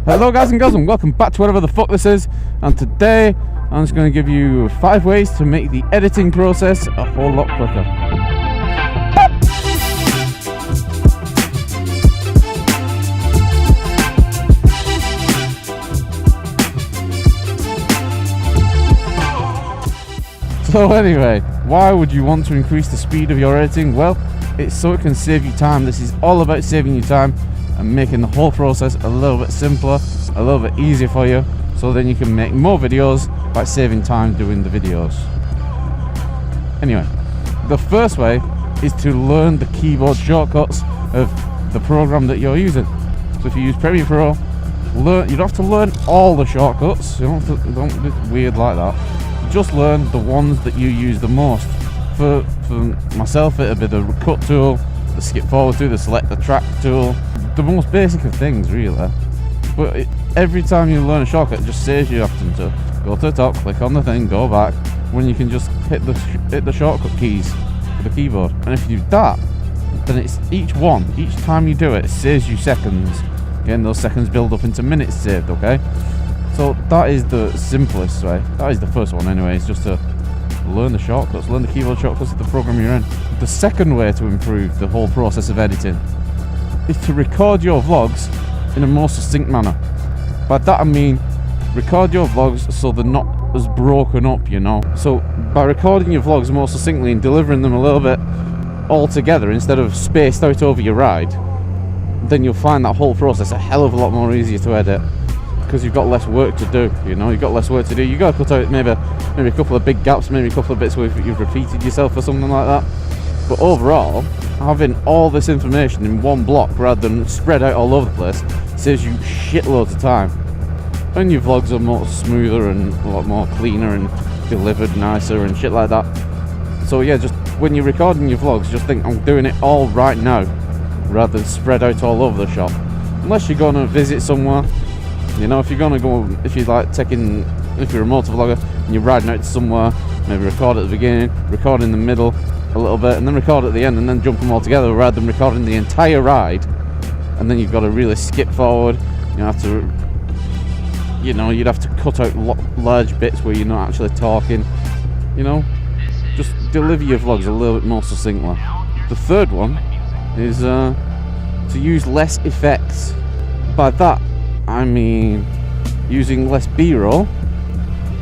Hello guys and girls, and welcome back to whatever the fuck this is. And today I'm just going to give you 5 ways to make the editing process a whole lot quicker. So anyway, why would you want to increase the speed of your editing? Well, it's so it can save you time. This is all about saving you time and making the whole process a little bit simpler, a little bit easier for you, so then you can make more videos by saving time doing the videos. Anyway, the first way is to learn the keyboard shortcuts of the program that you're using. So if you use Premiere Pro, you don't have to learn all the shortcuts. You don't be weird like that. Just learn the ones that you use the most. For myself, it'll be the cut tool, the skip forward tool, the select the track tool, the most basic of things really. But every time you learn a shortcut, it just saves you having to go to the top, click on the thing, go back, when you can just hit the shortcut keys with the keyboard. And if you do that, then it's each time you do it, it saves you seconds. Again, those seconds build up into minutes saved, okay? So that is the simplest way. That is the first one anyway, it's just to learn the shortcuts, learn the keyboard shortcuts of the program you're in. The second way to improve the whole process of editing is to record your vlogs in a more succinct manner. By that I mean record your vlogs so they're not as broken up, you know. So by recording your vlogs more succinctly and delivering them a little bit all together instead of spaced out over your ride, then you'll find that whole process a hell of a lot more easier to edit, because you've got less work to do, you know. You've got less work to do. You've got to cut out maybe a couple of big gaps, maybe a couple of bits where you've repeated yourself or something like that. But overall, having all this information in one block rather than spread out all over the place saves you shitloads of time. And your vlogs are more smoother and a lot more cleaner and delivered nicer and shit like that. So yeah, just when you're recording your vlogs, just think, I'm doing it all right now, rather than spread out all over the shop. Unless you're going to visit somewhere. You know, if you're a motor vlogger and you're riding out to somewhere, maybe record at the beginning, record in the middle a little bit, and then record at the end, and then jump them all together rather than recording the entire ride. And then you've got to really skip forward. You'd have to cut out large bits where you're not actually talking. You know, just deliver your vlogs a little bit more succinctly. The third one is to use less effects. By that I mean using less B-roll,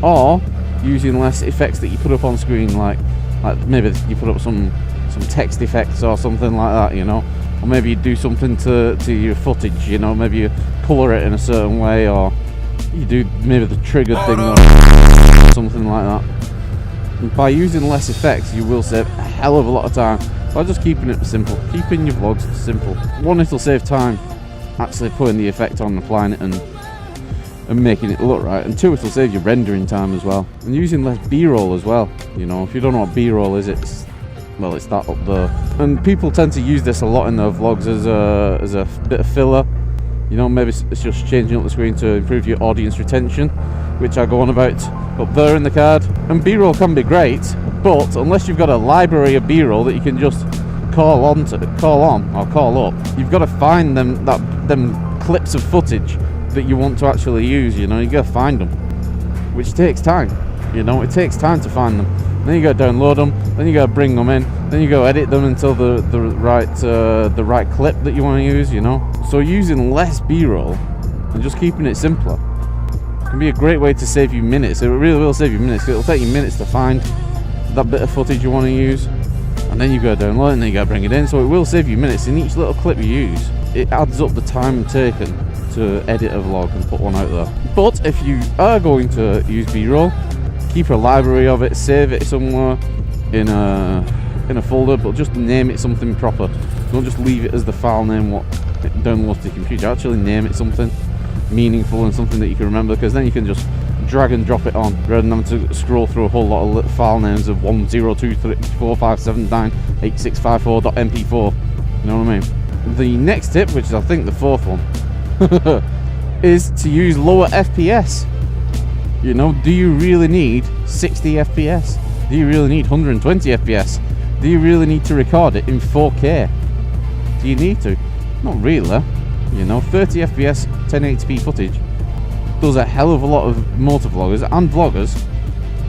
or using less effects that you put up on screen, like maybe you put up some text effects or something like that, you know, or maybe you do something to your footage, you know, maybe you colour it in a certain way, or you do maybe the triggered thing or something like that. And by using less effects, you will save a hell of a lot of time by just keeping it simple, keeping your vlogs simple. One, it'll save time actually putting the effect on, applying it and making it look right, and two, it'll save you rendering time as well, and using less B-roll as well. You know, if you don't know what B-roll is, it's that up there, and people tend to use this a lot in their vlogs as a bit of filler. You know, maybe it's just changing up the screen to improve your audience retention, which I go on about up there in the card. And B-roll can be great, but unless you've got a library of B-roll that you can just call up, you've got to find them clips of footage that you want to actually use. You know, you got to find them, which takes time. You know, it takes time to find them. Then you got to download them, then you got to bring them in, then you got to edit them until the right clip that you want to use. You know, so using less B-roll and just keeping it simpler can be a great way to save you minutes. It really will save you minutes. It'll take you minutes to find that bit of footage you want to use, and then you go download it, and then you go bring it in. So it will save you minutes in each little clip you use. It adds up the time taken to edit a vlog and put one out there. But if you are going to use B-roll, keep a library of it, save it somewhere in a folder, but just name it something proper. Don't just leave it as the file name what it downloads to your computer. Actually name it something meaningful and something that you can remember, because then you can just drag and drop it on rather than having to scroll through a whole lot of little file names of 102345798654.mp4. You know what I mean? The next tip, which is I think the fourth one, is to use lower FPS. You know, do you really need 60 FPS? Do you really need 120 FPS? Do you really need to record it in 4K? Do you need to? Not really. You know, 30 FPS, 1080p footage does a hell of a lot of motovloggers and vloggers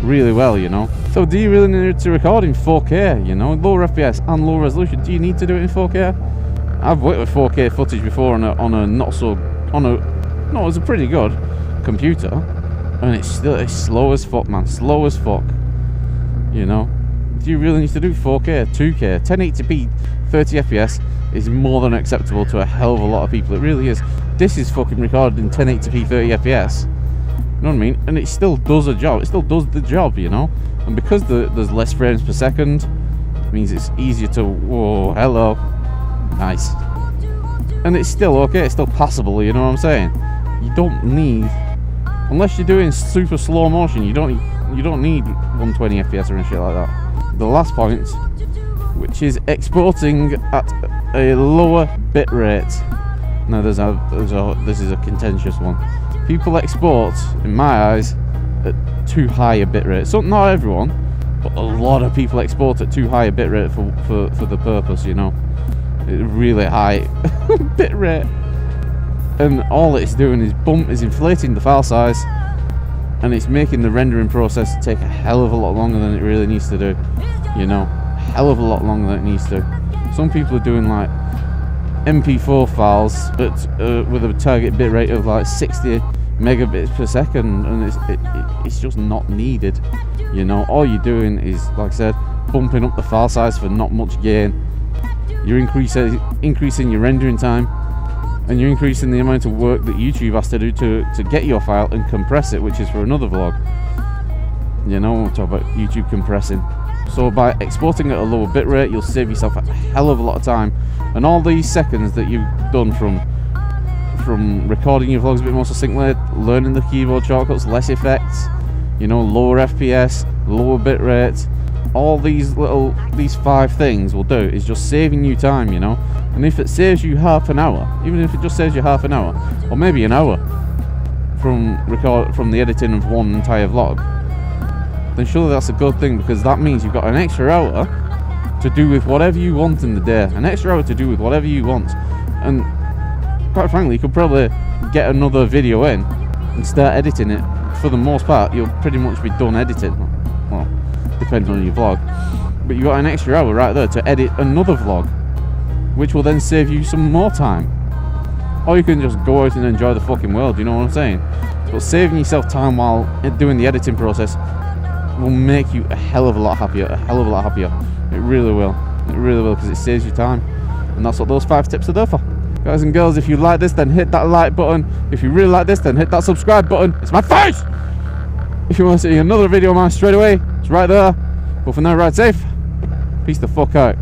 really well, you know. So do you really need to record in 4K, you know, lower FPS and low resolution? Do you need to do it in 4K? I've worked with 4K footage before on a not so, no, it was a pretty good computer, and it's slow as fuck, man, slow as fuck, you know. Do you really need to do 4K, 2K, 1080p, 30 FPS is more than acceptable to a hell of a lot of people. It really is. This is fucking recorded in 1080p, 30 FPS. You know what I mean? And it still does a job. It still does the job, you know? And because there's less frames per second, it means it's easier to... Whoa, hello. Nice. And it's still okay. It's still passable, you know what I'm saying? You don't need... Unless you're doing super slow motion, you don't need 120 FPS or shit like that. The last point, which is exporting at a lower bit rate. Now this is a contentious one. People export, in my eyes, at too high a bit rate. So not everyone, but a lot of people export at too high a bit rate for the purpose, you know. It's really high bit rate. And all it's doing is inflating the file size, and it's making the rendering process take a hell of a lot longer than it really needs to do. You know, hell of a lot longer than it needs to. Some people are doing like MP4 files with a target bit rate of like 60 megabits per second, and it's just not needed. You know, all you're doing is, like I said, bumping up the file size for not much gain. You're increasing your rendering time, and you're increasing the amount of work that YouTube has to do to get your file and compress it, which is for another vlog. You know, we'll talk about YouTube compressing. So by exporting at a lower bitrate, you'll save yourself a hell of a lot of time, and all these seconds that you've done from recording your vlogs a bit more succinctly, learning the keyboard shortcuts, less effects, you know, lower FPS, lower bitrate, all these 5 things will do is just saving you time, you know. And if it saves you half an hour, even if it just saves you half an hour, or maybe an hour from the editing of one entire vlog, then surely that's a good thing, because that means you've got an extra hour to do with whatever you want in the day, an extra hour to do with whatever you want. And quite frankly, you could probably get another video in and start editing it. For the most part, you'll pretty much be done editing, well, depending on your vlog, but you've got an extra hour right there to edit another vlog, which will then save you some more time. Or you can just go out and enjoy the fucking world, you know what I'm saying? But saving yourself time while doing the editing process will make you a hell of a lot happier, It really will, because it saves you time. And that's what those 5 tips are there for. Guys and girls, if you like this, then hit that like button. If you really like this, then hit that subscribe button. It's my face! If you want to see another video of mine straight away, it's right there. But for now, ride safe. Peace the fuck out.